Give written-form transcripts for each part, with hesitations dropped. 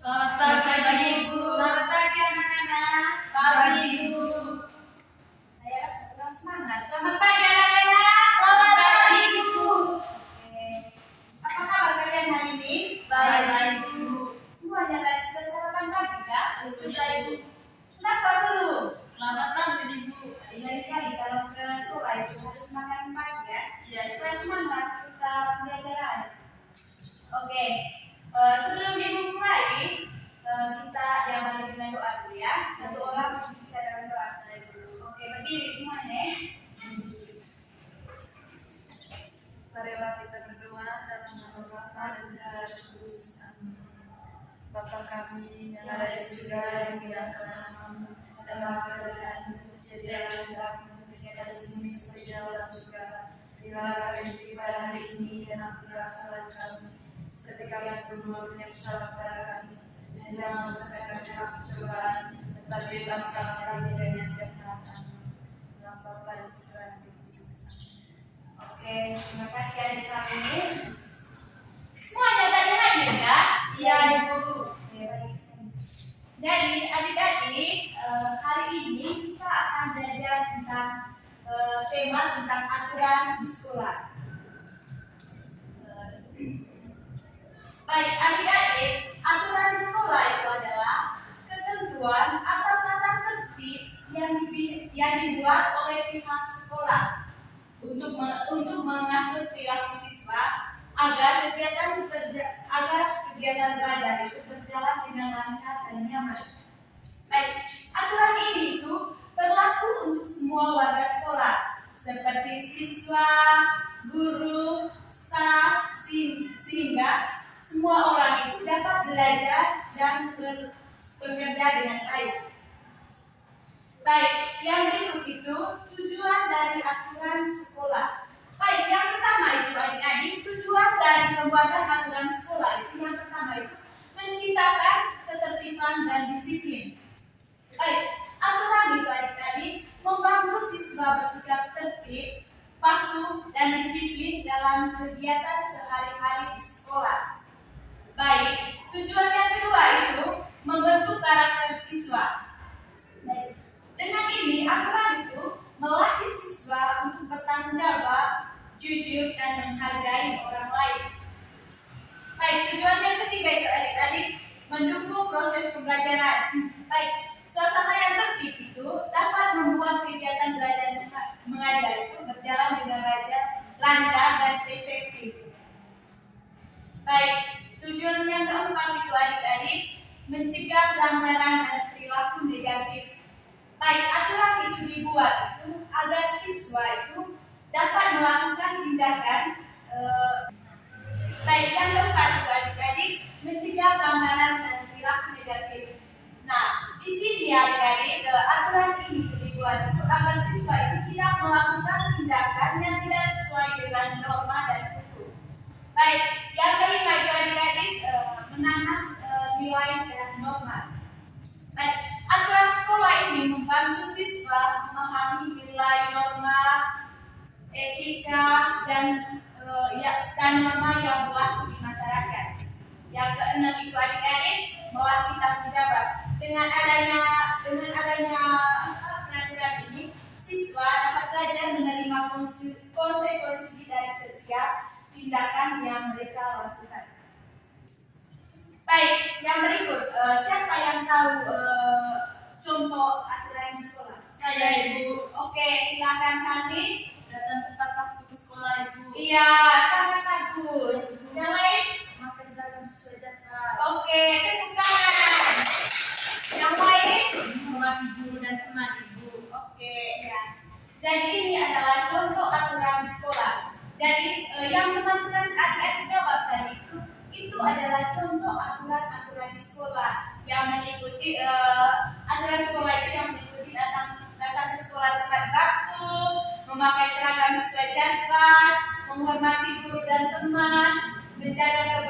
Selamat pagi Ibu. Selamat pagi anak-anak. Pagi Ibu. Saya sedang semangat. Selamat pagi anak-anak. Selamat pagi Ibu. Oke. Apa kabar kalian hari ini? Baik Ibu. Semuanya tadi sudah sarapan pagi kah? Sudah Ibu. Kenapa belum? Selamat pagi Ibu. Lain kali kalau ke sekolah itu harus makan pagi ya. Iya. Supaya semangat kita pelajaran. Oke. Sebelum Ibu mulai, kita diawali dengan doa dulu ya. Satu orang kita dalam doa. Oke, berdiri semuanya. Marilah kita berdoa dalam nama Bapa dan Putra dan Roh Kudus. Amin. Bapa kami yang ada di surga, dimuliakan namamu, dalam kerajaan-Mu, jadilah kehendakmu di atas bumi seperti dalam surga. Berilah kami rezeki pada hari ini dan ampunilah kesalahan kami, seperti kami pun yang bersalah kepada kami. Dan jangan masukkan kami dalam pencobaan, tetapi bebaskan kami dari yang jahat. Amin. Dalam Bapa dan Putra dan Roh Kudus. Oke, terima kasih adik ini. Semuanya tadi hadir ya? Iya Ibu. Oke, baik sekali. Jadi adik-adik, hari ini kita akan belajar tentang tema tentang aturan di sekolah. Baik adik-adik, aturan di sekolah itu adalah ketentuan atau tata tertib yang dibuat oleh pihak sekolah untuk mengatur perilaku siswa agar kegiatan belajar itu berjalan dengan lancar dan nyaman. Baik, aturan ini itu berlaku untuk semua warga sekolah seperti siswa, guru, staf, sehingga semua orang itu dapat belajar dan bekerja dengan baik. Baik, yang berikut itu tujuan dari aturan sekolah. Baik, yang pertama itu adik-adik, tujuan dari pembuatan aturan sekolah itu yang pertama itu menciptakan ketertiban dan disiplin. Baik, aturan itu adik-adik membantu siswa bersikap tertib, patuh, dan disiplin dalam kegiatan sehari-hari di sekolah. Baik, tujuan yang kedua itu membentuk karakter siswa. Baik, dengan ini aturan itu melatih siswa untuk bertanggung jawab, jujur, dan menghargai orang lain. Baik, tujuan yang ketiga itu adik-adik mendukung proses pembelajaran. Baik, suasana yang tertib itu dapat membuat kegiatan belajar mengajar itu berjalan dengan lancar dan efektif. Baik, tujuan yang keempat itu adik-adik mencegah pelanggaran dan perilaku negatif. Baik, aturan itu dibuat itu agar siswa itu dapat melakukan tindakan baik, yang keempat itu adik-adik mencegah pelanggaran dan perilaku negatif. Nah, di sini adik-adik aturan ini dibuat itu agar siswa itu tidak melakukan tindakan yang tidak sesuai dengan norma dan hukum. Baik, yang kelima itu adik-adik menanam nilai dan norma. Baik, aturan sekolah ini membantu siswa memahami nilai, norma, etika, dan norma yang berlaku di masyarakat. Yang keenam itu adik-adik melatih tanggung jawab. Dengan adanya peraturan ini, siswa dapat belajar menerima konsekuensi dari setiap tindakan yang mereka lakukan. Baik, yang berikut, siapa yang tahu contoh aturan di sekolah? Saya Ibu. Oke, silakan Santi. Datang tepat waktu ke sekolah Ibu. Iya, sangat bagus. Yang lain? Memakai seragam sesuai jadwal. Oke, tepuk tangan. Yang lain? Menghormati guru dan teman Ibu. Oke, ya. Jadi ini adalah contoh aturan di sekolah. Jadi yang teman-teman adik-adik jawab tadi itu adalah contoh aturan-aturan di sekolah yang meliputi aturan sekolah itu yang meliputi datang ke sekolah tepat waktu, memakai seragam sesuai jadwal, menghormati guru dan teman, menjaga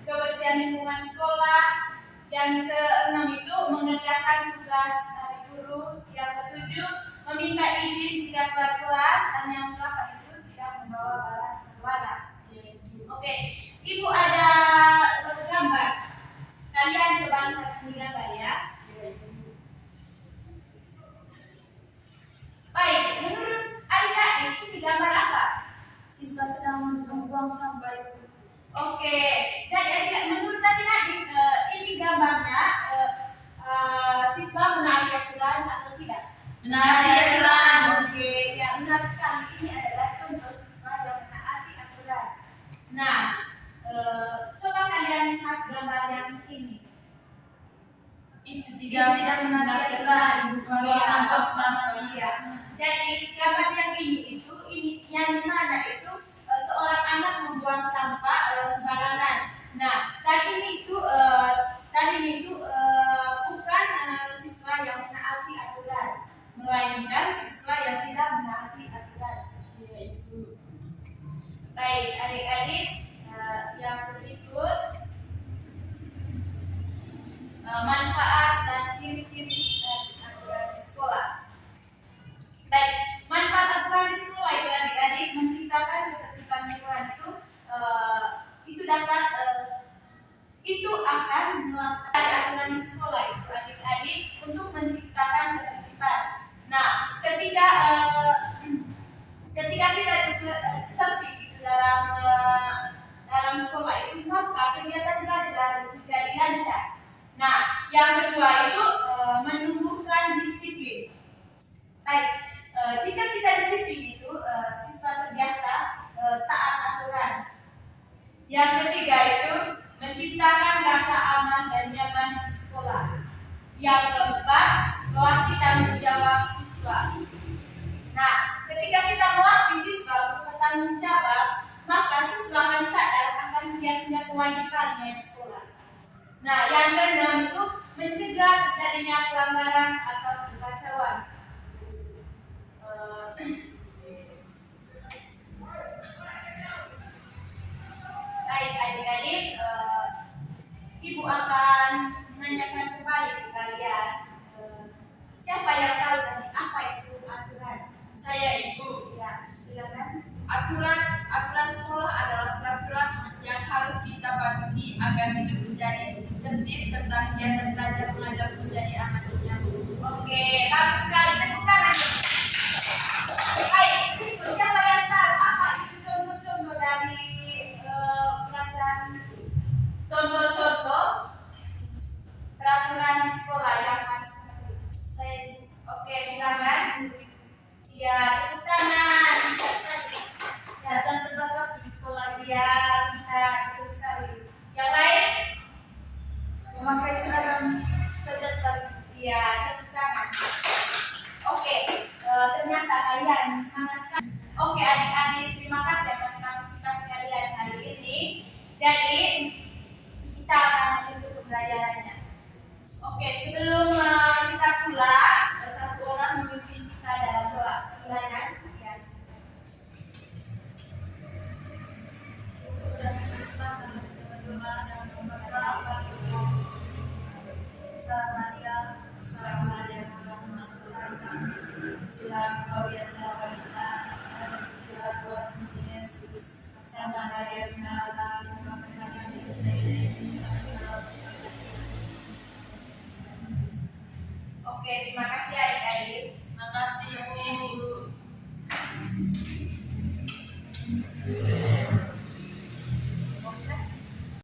kebersihan lingkungan sekolah. Yang keenam itu mengerjakan tugas dari guru. Yang ketujuh meminta izin jika keluar kelas, dan yang ke-8 itu tidak membawa barang terlarang. Oke, Ibu ada gambar. Kalian coba menaati aturan. Oke, yang benar sekali. Ini adalah contoh siswa yang menaati aturan. Nah, coba kalian lihat gambar yang ini. Itu tidak menaati aturan, ibu buang sampah sembarangan. Ya. Jadi gambar yang ini yang di mana itu seorang anak membuang sampah sembarangan. Nah, tadi itu bukan siswa yang menaati aturan, melainkan siswa yang tidak menaati aturan. Iya, Ibu. Baik, adik-adik, yang berikut manfaat dan ciri-ciri aturan di sekolah. Baik, manfaat aturan di sekolah itu adik-adik menciptakan ketertiban lingkungan itu akan melakukan aturan di sekolah itu adik-adik untuk menciptakan ketertiban. Nah, ketika kita tertib itu dalam sekolah itu, maka kegiatan belajar itu jadi lancar. Nah, yang kedua itu menumbuhkan disiplin. Baik, jika kita disiplin itu siswa terbiasa taat aturan. Yang ketiga itu menciptakan rasa aman dan nyaman di sekolah. Yang keempat, melatih tanggung jawab siswa. Nah, ketika kita melatih siswa untuk bertanggung jawab, maka siswa akan sadar akan dia punya kewajibannya di sekolah. Nah, yang keenam itu mencegah terjadinya pelanggaran atau kekacauan. Baik adik-adik, Ibu akan menanyakan kembali ke kalian. Siapa yang tahu tadi apa itu aturan? Saya, Ibu. Ya, silakan. Aturan sekolah adalah peraturan yang harus kita patuhi agar hidup menjadi tertib serta kegiatan belajar mengajar menjadi aman dan nyaman. Oke, bagus sekali. Tepuk tangan. Baik, siapa yang tahu apa itu contoh-contoh dari peraturan, contoh-contoh peraturan di sekolah yang harus dipatuhi? Saya, Ibu. Oke, silakan. Ibu. Ya, tepuk tangan. Datang tepat waktu di sekolah. Ya, kita betul sekali. Yang lain? Memakai seragam sejak pagi. Ya, tepuk tangan. Oke, ternyata kalian semangat sekali. Oke, adik-adik, terima kasih atas partisipasi kalian hari ini. Jadi, kita akan menutup pembelajarannya. Oke, sebelum kita pulang, satu orang memimpin kita dalam doa. Silakan. Ya. Silakan kau yang telah kita, silakan Tuhan Yesus, sama Maria Bunda Allah, Bapa kami yang di surga,